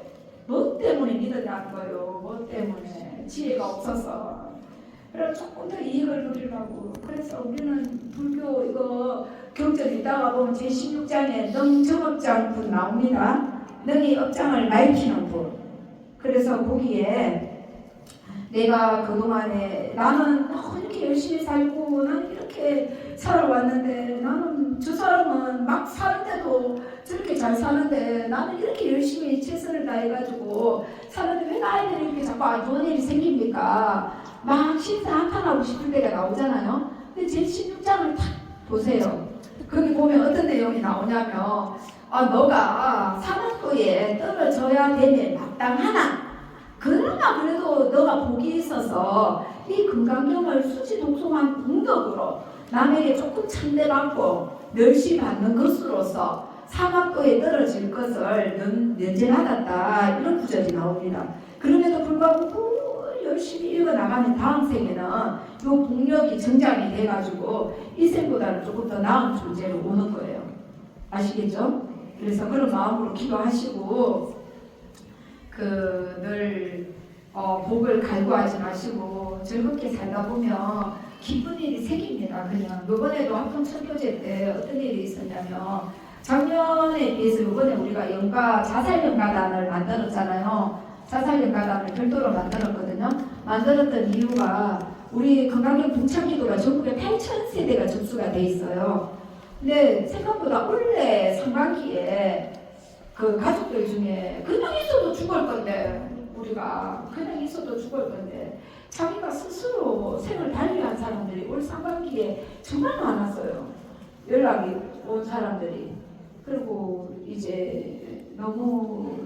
뭐 때문에 믿었냐는 거예요. 뭐 때문에 지혜가 없어서. 그래서 조금 더 이익을 누리려고. 그래서 우리는 불교 이거 경전 읽다가 보면 제16장에 능정업장 분 나옵니다. 능이 업장을 밝히는 분. 그래서 거기에 내가 그동안에 나는 이렇게 열심히 살고 나는 이렇게 살아왔는데 나는 저 사람은 막 사는데도 저렇게 잘 사는데 나는 이렇게 열심히 최선을 다해가지고 사는데 왜 나에게 이렇게 자꾸 안 좋은 일이 생깁니까? 막 심사 한탄하고 싶을 때가 나오잖아요. 근데 제 16장을 딱 보세요. 거기 보면 어떤 내용이 나오냐면 너가 사막도에 떨어져야 되면 마땅하나 그러나 그래도 너가 복이 있어서 이 금강경을 수지독송한 공덕으로 남에게 조금 참대받고 멸시받는 것으로서 사막도에 떨어질 것을 면제받았다 이런 구절이 나옵니다. 그럼에도 불구하고 열심히 읽어나가면 다음 생에는 이 복력이 정장이 돼가지고 이 생보다는 조금 더 나은 존재로 오는 거예요. 아시겠죠? 그래서 그런 마음으로 기도하시고 늘 복을 갈구하지 마시고 즐겁게 살다 보면 기쁜 일이 생깁니다. 그냥 이번에도 합동천교제 때 어떤 일이 있었냐면 작년에 비해서 이번에 우리가 자살연가단을 만들었잖아요. 자살연가단을 별도로 만들었거든요. 만들었던 이유가 우리 건강경 동창기도가 전국에 8,000세대가 접수가 돼 있어요. 근데 생각보다 원래 상반기에 그 가족들 중에 그냥 있어도 죽을 건데 우리가 그냥 있어도 죽을 건데 자기가 스스로 생을 달리한 사람들이 올 상반기에 정말 많았어요. 연락이 온 사람들이. 그리고 이제 너무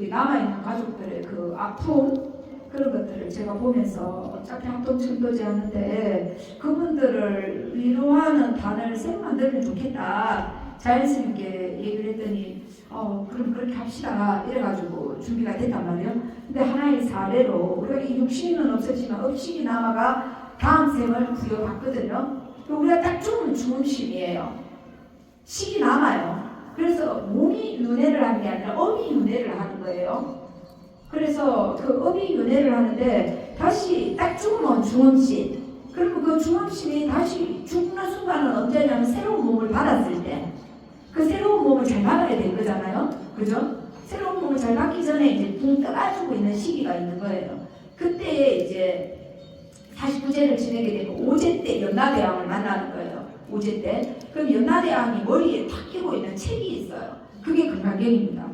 남아있는 가족들의 그 아픔 그런 것들을 제가 보면서 어차피 합동천교제 하는데 그분들을 위로하는 단어를 새로 만들면 좋겠다. 자연스럽게 얘기를 했더니 그럼 그렇게 합시다 이래가지고 준비가 됐단 말이에요. 근데 하나의 사례로 우리가 이 육신은 없어지만 업식이 남아가 다음 생을 부여받거든요. 우리가 딱 죽으면 죽음심이에요. 식이 남아요. 그래서 몸이 윤회를 하는 게 아니라 업이 윤회를 하는 거예요. 그래서 그 업이 윤회를 하는데 다시 딱 죽으면 중음신. 그러면 그 중음신이 다시 죽는 순간은 언제냐면 새로운 몸을 받았을 때. 그 새로운 몸을 잘 받아야 될 거잖아요. 그죠? 새로운 몸을 잘 받기 전에 이제 붕 떠가지고 있는 시기가 있는 거예요. 그때 이제 49제를 지내게 되고 오제 때 연나대왕을 만나는 거예요. 오제 때. 그럼 연나대왕이 머리에 탁 끼고 있는 책이 있어요. 그게 금강경입니다.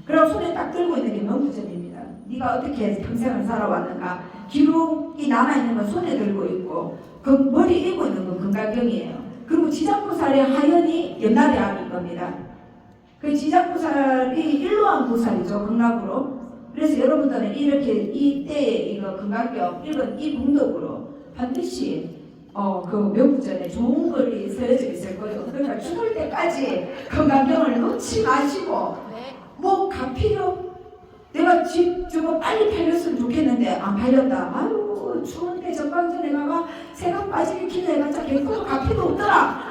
그럼 손에 딱 들고 있는 게 명부점입니다. 네가 어떻게 평생을 살아왔는가. 기록이 남아있는 건 손에 들고 있고 그 머리에 입고 있는 건 금강경이에요. 그리고 지장보살의 하연이 연나대왕인 겁니다. 그 지장보살이 일로한 보살이죠. 극락으로. 그래서 여러분들은 이렇게 이때에 이거 금강경 읽은 이 공덕으로 반드시 그 명부전에 좋은 글이 쓰여져 있을 거예요. 그러니까 죽을 때까지 금강경을 놓지 마시고 뭐 가필요 내가 집 저거 빨리 팔렸으면 좋겠는데 안 팔렸다. 아유 추운데 전방전에 가가 새가 빠지게 기도해봤자 개코도 갚이도 없더라.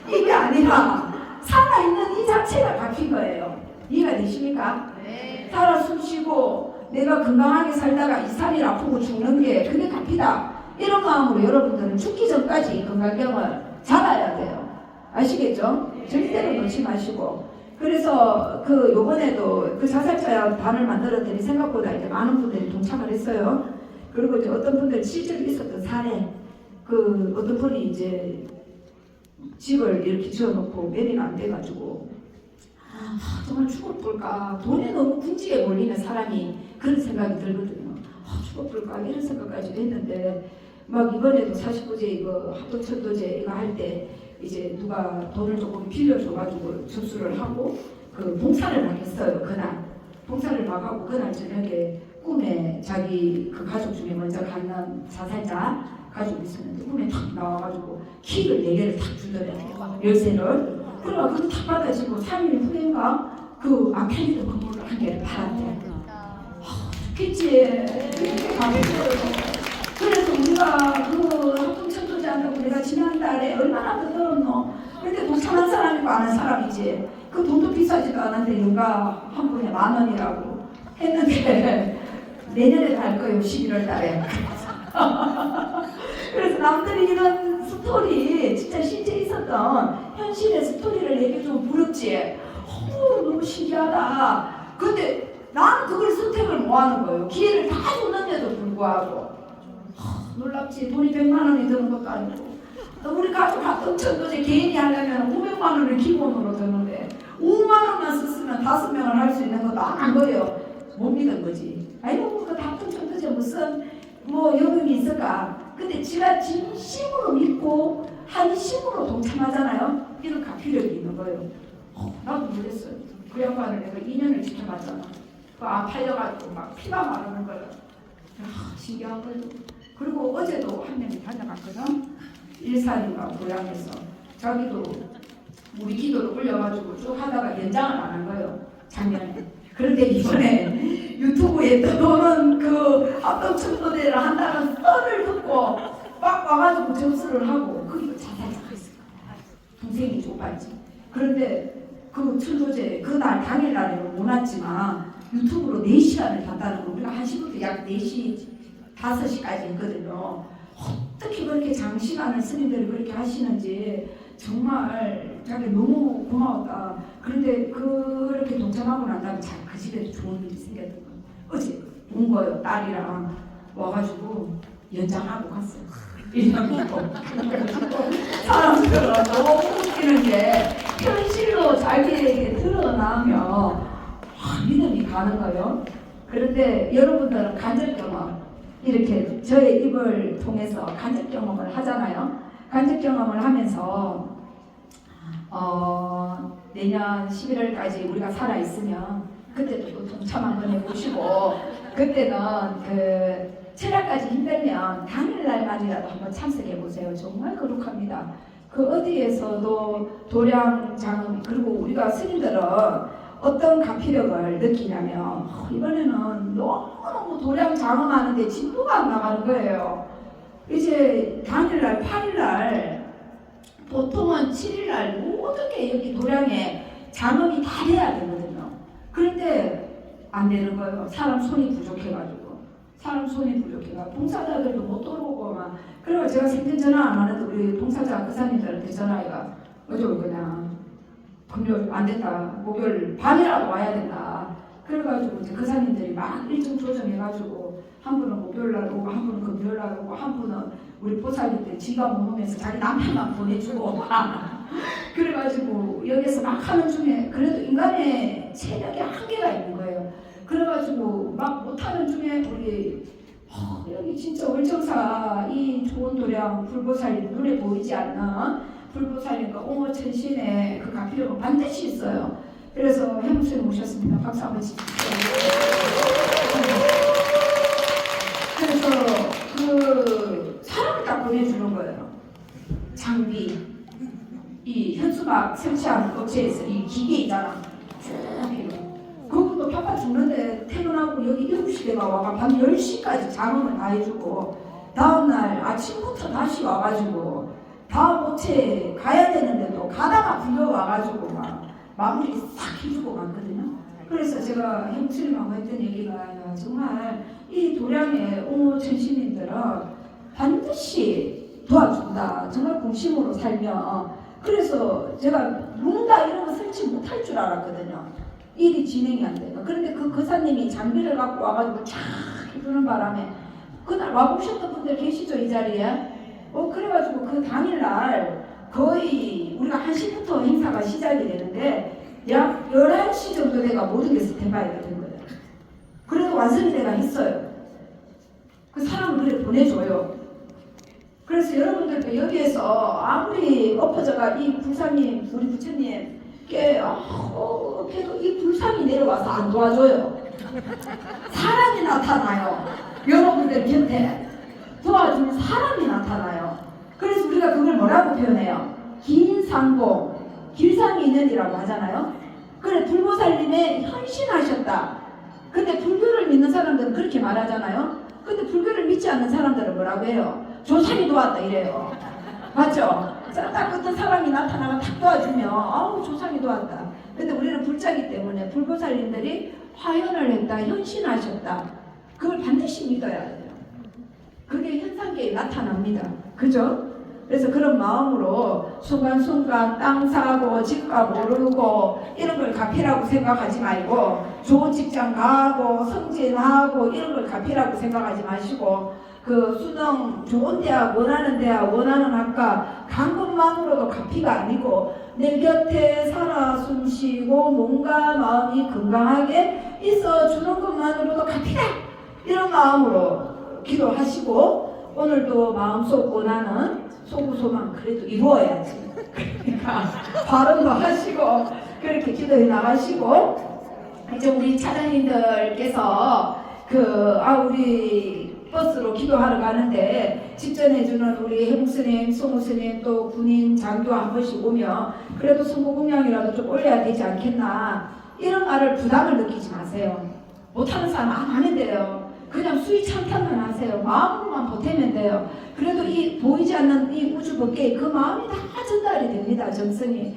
이게 아니라 살아있는 이 자체가 갚인 거예요. 이해가 되십니까? 네. 살아 숨쉬고 내가 건강하게 살다가 2~3일 아프고 죽는 게 그게 갚이다. 이런 마음으로 여러분들은 죽기 전까지 건강경을 잡아야 돼요. 아시겠죠? 절대로 놓지 마시고. 그래서 요번에도 그 자살자 단을 만들었더니 생각보다 이제 많은 분들이 동참을 했어요. 그리고 이제 어떤 분들 실제로 있었던 사례, 어떤 분이 이제 집을 이렇게 지어놓고 매매가 안 돼가지고 정말 죽을 뿔까. 돈에 너무 궁지에 몰리는 사람이 그런 생각이 들거든요. 죽을 뿔까 이런 생각까지 했는데 막 이번에도 49제 이거 합동천도제 이거 할 때 이제 누가 돈을 조금 빌려줘가지고 접수를 하고 봉사를 막 했어요. 그날 봉사를 막 하고 그날 저녁에 꿈에 자기 그 가족 중에 먼저 가는 자살자 가지고 있었는데 꿈에 탁 나와가지고 키를 4개를 탁 주더래요. 열쇠를. 그래가 그거 탁 받아지고 3일 후인가 그 아케이드 건물을 1개를 팔았대. 좋겠지. 이렇게 가보세요. 그래서 우리가 그 합동천도제한다고 내가 지난달에 얼마나 더들었노. 근데 동참한 사람이고 아는 사람이지. 그 돈도 비싸지도 않은데 누가 한 분에 10,000원이라고 했는데 내년에 갈 거예요. 11월 달에. 그래서 남들이 이런 스토리 진짜 실제 있었던 현실의 스토리를 얘기해주면 부럽지. 너무 신기하다. 근데 나는 그걸 선택을 못 하는 거예요. 기회를 다 줬는데도 불구하고. 놀랍지. 돈이 100만 원이 드는 것도 아니고. 우리 가족 합동천도제 개인이 하려면 500만 원을 기본으로 드는데 5만 원만 썼으면 5명을 할 수 있는 것도 안 한 거예요. 못 믿은 거지. 아이고 그 합동천도제 무슨 뭐 영역이 있을까. 근데 제가 진심으로 믿고 한심으로 동참하잖아요. 이런 가피력이 있는 거예요. 나도 놀랬어요. 그 양반을 내가 2년을 지켜봤잖아. 그 아파여가지고 막 피가 마르는 거예요. 신기한 거예요. 그리고 어제도 한 명이 다녀갔거든. 일산인가 고향에서 자기도 우리 기도를 올려가지고 쭉 하다가 연장을 안 한 거예요. 작년에. 그런데 이번에 유튜브에 떠도는 그 합동천도제를 한다는 썰을 듣고 막 와가지고 접수를 하고 그리고 자살했어요. 동생이 좁았지. 그런데 그 천도제 그날 당일날에는 못 왔지만 유튜브로 4시간을 봤다는 거. 우리가 1시부터 약 4시 5시까지 했거든요. 어떻게 그렇게 장시간을 스님들이 그렇게 하시는지 정말 자기 너무 고마웠다. 그런데 그렇게 동참하고 난 다음에 그 집에도 좋은 일이 생겼던 거예요. 어제 온 거예요. 딸이랑 와가지고 연장하고 갔어요. 1년 먹고. 사람들은 너무 웃기는 게 현실로 자기에게 드러나면 믿음이 가는 거예요. 그런데 여러분들은 간접 경험 이렇게 저의 입을 통해서 간접 경험을 하잖아요. 간접 경험을 하면서 내년 11월까지 우리가 살아있으면 그때도 또 동참 한번 해보시고 그때는 그 철학까지 힘들면 당일날만이라도 한번 참석해보세요. 정말 거룩합니다. 그 어디에서도 도량 장엄 그리고 우리가 스님들은 어떤 가피력을 느끼냐면 이번에는 너무너무 도량 장엄하는데 진도가 안 나가는 거예요. 이제 당일날 8일날 보통은 7일날 모든 게 여기 도량에 장엄이 다 돼야 되거든요. 그런데 안 되는 거예요. 사람 손이 부족해가지고 봉사자들도 못 들어오고 막 그래서 제가 생전 전화 안 하는데 우리 봉사자 그사님들한테 전화해가 어쩌고 그냥 금요일 안 된다. 목요일 밤이라도 와야 된다. 그래가지고 이제 그사님들이 막 일정 조정해가지고 한 분은 목요일 날 오고 한 분은 금요일 날 오고 한 분은 우리 보살님들 지가 못 오면서 자기 남편만 보내주고 그래가지고 여기서 막 하는 중에 그래도 인간의 체력에 한계가 있는 거예요. 그래가지고 막 못하는 중에 우리 여기 진짜 월정사 이 좋은 도량 불보살님 눈에 보이지 않는 불보살님과 옹호천신의 그 가피력은 반드시 있어요. 그래서 해무스님 오셨습니다. 박수 한번 치십시오. 그래서 그 사람을 딱 보내주는 거예요. 장비, 이 현수막 설치하는 업체에서 이 기계 있잖아. 그것도 평가 죽는데 퇴근하고 여기 7시대가 와가 밤 10시까지 작업을 다 해주고 다음날 아침부터 다시 와가지고 다음 업체에 가야 되는데도 가다가 불려와가지고 막 마무리 싹 해주고 갔거든요. 그래서 제가 형수님하고 했던 얘기가 정말 이 도량의 옹호천신님들은 반드시 도와준다. 정말 공심으로 살면 그래서 제가 누군가 이런 거 설치 못할 줄 알았거든요. 일이 진행이 안 돼요. 그런데 그 거사님이 장비를 갖고 와가지고 쫙 해주는 바람에 그날 와보셨던 분들 계시죠? 이 자리에? 그래가지고 그 당일날 거의 우리가 1시부터 행사가 시작이 되는데 약 11시 정도 돼가 모든 게 스탠바이가 된 거예요. 그래도 완성이 돼가 있어요. 그 사람을 그래 보내줘요. 그래서 여러분들도 여기에서 아무리 엎어져가 이 불사님, 우리 부처님 그래도 이 불상이 내려와서 안 도와줘요. 사람이 나타나요. 여러분들 곁에. 도와주는 사람이 나타나요. 그래서 우리가 그걸 뭐라고 표현해요? 긴 상봉, 길상이 있는이라고 하잖아요. 그래, 불보살님의 헌신하셨다. 근데 불교를 믿는 사람들은 그렇게 말하잖아요. 근데 불교를 믿지 않는 사람들은 뭐라고 해요? 조상이 도왔다 이래요. 맞죠? 딱 어떤 사람이 나타나면 탁 도와주면 아우 조상이 도왔다. 근데 우리는 불자기 때문에 불보살님들이 화연을 했다, 헌신하셨다. 그걸 반드시 믿어야 돼요. 그게 현상계에 나타납니다. 그죠? 그래서 그런 마음으로 순간순간 땅 사고 집값 오르고 이런 걸 갚이라고 생각하지 말고, 좋은 직장 가고 승진하고 이런 걸 갚이라고 생각하지 마시고, 그 수능 좋은 대학 원하는 학과 간 것만으로도 갚이가 아니고, 내 곁에 살아 숨쉬고 몸과 마음이 건강하게 있어 주는 것만으로도 갚이다, 이런 마음으로 기도하시고, 오늘도 마음속 원하는 소구소망 그래도 이루어야지. 그러니까 발언도 하시고 그렇게 기도해 나가시고, 이제 우리 차장님들께서 우리 버스로 기도하러 가는데 직전해주는 우리 해묵스님, 송우스님, 또 군인 장교 한 번씩 오면 그래도 성구공양이라도 좀 올려야 되지 않겠나, 이런 말을 부담을 느끼지 마세요. 못하는 사람 안 하면 돼요. 그냥 수위 참탄만 하세요. 마음으로만 보태면 돼요. 그래도 이 보이지 않는 이 우주 밖에 그 마음이 다 전달이 됩니다. 정성이.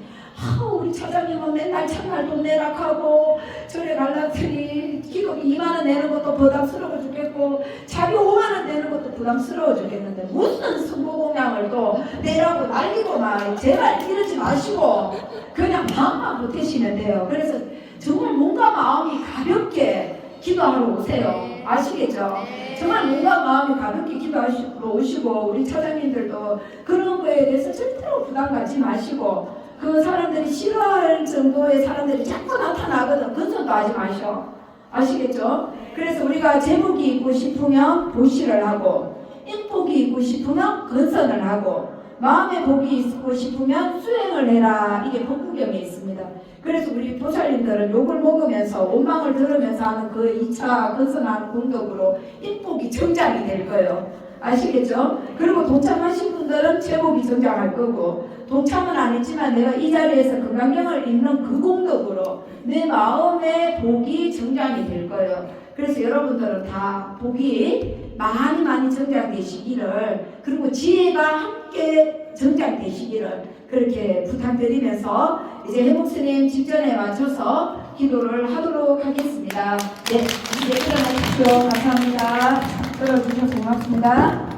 우리 차장님은 맨날 참말 돈 내락하고 절에 갈라더니 기록이 2만원 내는 것도 부담스러워 죽겠고 자기 5만원 내는 것도 부담스러워 죽겠는데 무슨 성보공양을 또 내라고 날리고 막, 제발 이러지 마시고 그냥 마음만 보태시면 돼요. 그래서 정말 몸과 마음이 가볍게 기도하러 오세요. 아시겠죠? 정말 몸과 마음이 가볍게 기도하러 오시고, 우리 차장님들도 그런 거에 대해서 절대로 부담 갖지 마시고, 그 사람들이 싫어할 정도의 사람들이 자꾸 나타나거든. 근성도 하지 마셔. 아시겠죠? 그래서 우리가 제복이 있고 싶으면 보시를 하고, 인복이 있고 싶으면 근선을 하고, 마음의 복이 있고 싶으면 수행을 해라. 이게 법구경에 있습니다. 그래서 우리 보살님들은 욕을 먹으면서 원망을 들으면서 하는 그 2차 근선하는 공덕으로 인복이 정장이 될 거예요. 아시겠죠? 그리고 동참하신 분들은 제복이 정장할 거고, 동참은 안 했지만 내가 이 자리에서 금강경을 읽는 그 공덕으로 내 마음의 복이 정장이 될 거예요. 그래서 여러분들은 다 복이 많이 정장되시기를, 그리고 지혜가 함께 정장되시기를 그렇게 부탁드리면서 이제 해묵스님 직전에 맞춰서 기도를 하도록 하겠습니다. 네, 이제 일어나십시오. 감사합니다. 들어주셔서 고맙습니다.